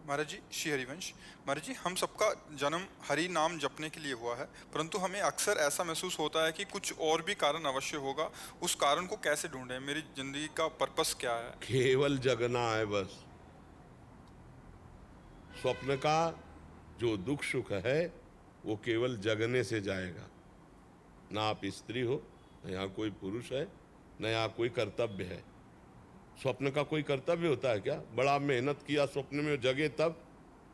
महाराज जी, श्री हरिवंश। महाराज जी, हम सबका जन्म हरि नाम जपने के लिए हुआ है, परंतु हमें अक्सर ऐसा महसूस होता है कि कुछ और भी कारण अवश्य होगा। उस कारण को कैसे ढूंढें? मेरी जिंदगी का पर्पस क्या है? केवल जगना है बस। स्वप्न का जो दुख सुख है वो केवल जगने से जाएगा। ना आप स्त्री हो, न यहाँ कोई पुरुष है, न यहाँ कोई कर्तव्य है। स्वप्न का कोई कर्तव्य होता है क्या? बड़ा मेहनत किया स्वप्न में जगे तब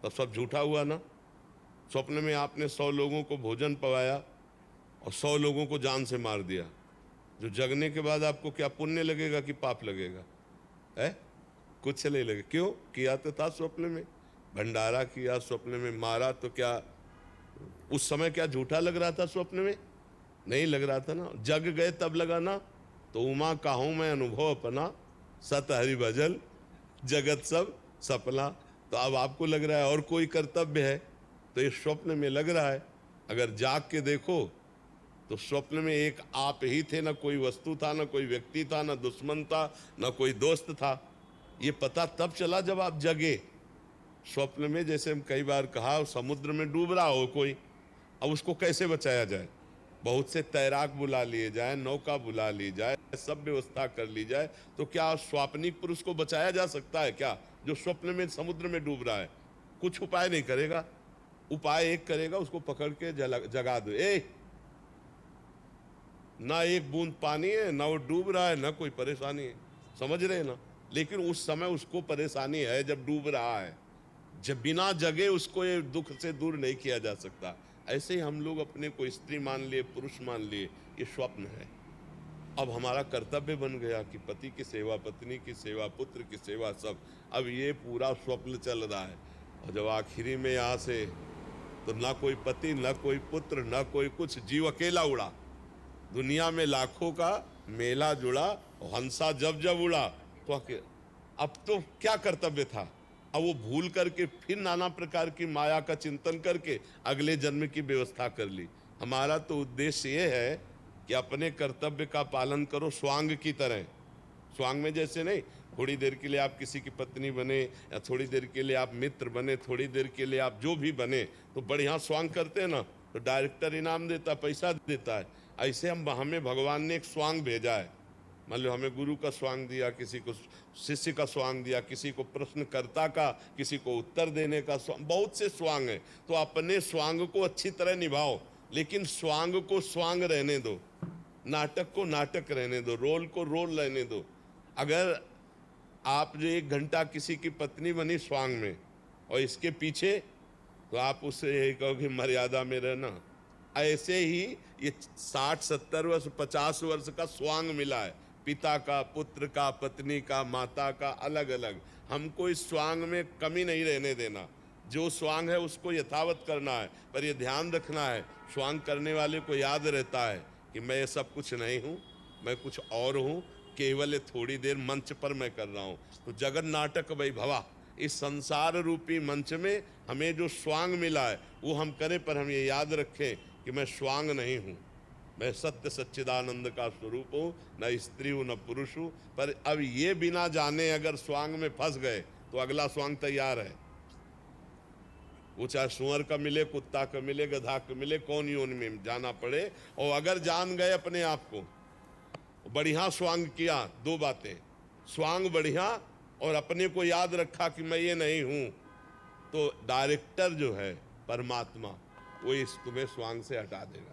सब झूठा हुआ ना। स्वप्न में आपने 100 लोगों को भोजन पवाया और 100 लोगों को जान से मार दिया। जो जगने के बाद आपको क्या पुण्य लगेगा कि पाप लगेगा? है कुछ नहीं लगे। क्यों? किया तो था स्वप्न में, भंडारा किया स्वप्न में, मारा तो क्या उस समय क्या झूठा लग रहा था? स्वप्न में नहीं लग रहा था ना। जग गए तब लगा ना। तो उमा काहूं मैं अनुभव अपना, सत हरि भजन जगत सब सपना। तो अब आपको लग रहा है और कोई कर्तव्य है, तो ये स्वप्न में लग रहा है। अगर जाग के देखो तो स्वप्न में एक आप ही थे, ना कोई वस्तु था, ना कोई व्यक्ति था, ना दुश्मन था, ना कोई दोस्त था। ये पता तब चला जब आप जगे। स्वप्न में जैसे हम कई बार कहा, समुद्र में डूब रहा हो कोई, अब उसको कैसे बचाया जाए? बहुत से तैराक बुला लिए जाए, नौका बुला ली जाए, सब व्यवस्था कर ली जाए, तो क्या स्वाप्निक पुरुष को बचाया जा सकता है क्या, जो स्वप्न में समुद्र में डूब रहा है? कुछ उपाय नहीं करेगा। उपाय एक करेगा, उसको पकड़ के जगा दो। ना एक बूंद पानी है, ना वो डूब रहा है, ना कोई परेशानी है। समझ रहे ना? लेकिन उस समय उसको परेशानी है जब डूब रहा है। जब बिना जगे उसको ये दुख से दूर नहीं किया जा सकता। ऐसे ही हम लोग अपने को स्त्री मान लिए, पुरुष मान लिए, ये स्वप्न है। अब हमारा कर्तव्य बन गया कि पति की सेवा, पत्नी की सेवा, पुत्र की सेवा, सब। अब ये पूरा स्वप्न चल रहा है। और जब आखिरी में यहाँ से तो ना कोई पति, ना कोई पुत्र, ना कोई कुछ, जीव अकेला उड़ा। दुनिया में लाखों का मेला जुड़ा, हंसा जब जब उड़ा। तो अब तो क्या कर्तव्य था? अब वो भूल करके फिर नाना प्रकार की माया का चिंतन करके अगले जन्म की व्यवस्था कर ली। हमारा तो उद्देश्य ये है कि अपने कर्तव्य का पालन करो स्वांग की तरह। स्वांग में जैसे नहीं, थोड़ी देर के लिए आप किसी की पत्नी बने, या थोड़ी देर के लिए आप मित्र बने, थोड़ी देर के लिए आप जो भी बने, तो बढ़िया स्वांग करते हैं ना, तो डायरेक्टर इनाम देता, पैसा देता है। ऐसे हमें भगवान ने एक स्वांग भेजा है। मान लो हमें गुरु का स्वांग दिया, किसी को शिष्य का स्वांग दिया, किसी को प्रश्नकर्ता का, किसी को उत्तर देने का स्वांग, बहुत से स्वांग है। तो अपने स्वांग को अच्छी तरह निभाओ, लेकिन स्वांग को स्वांग रहने दो, नाटक को नाटक रहने दो, रोल को रोल रहने दो। अगर आप जो 1 घंटा किसी की पत्नी बनी स्वांग में, और इसके पीछे, तो आप उससे यही कहो कि मर्यादा में रहना। ऐसे ही ये 60-70 वर्ष 50 वर्ष का स्वांग मिला है, पिता का, पुत्र का, पत्नी का, माता का, अलग अलग। हमको इस स्वांग में कमी नहीं रहने देना। जो स्वांग है उसको यथावत करना है, पर ये ध्यान रखना है, स्वांग करने वाले को याद रहता है कि मैं ये सब कुछ नहीं हूँ, मैं कुछ और हूँ, केवल थोड़ी देर मंच पर मैं कर रहा हूँ। तो जगन नाटक वैभवा, इस संसार रूपी मंच में हमें जो स्वांग मिला है वो हम करें, पर हम ये याद रखें कि मैं स्वांग नहीं हूँ, मैं सत्य सच्चिदानंद का स्वरूप हूँ, न स्त्री हूँ न पुरुष हूँ। पर अब ये बिना जाने अगर स्वांग में फंस गए तो अगला स्वांग तैयार है। वो चाहे सुअर का मिले, कुत्ता का मिले, गधा का मिले, कौन योनि में जाना पड़े। और अगर जान गए अपने आप को, बढ़िया स्वांग किया, 2 बातें, स्वांग बढ़िया और अपने को याद रखा कि मैं ये नहीं हूं, तो डायरेक्टर जो है परमात्मा, वो इस तुम्हें स्वांग से हटा देगा।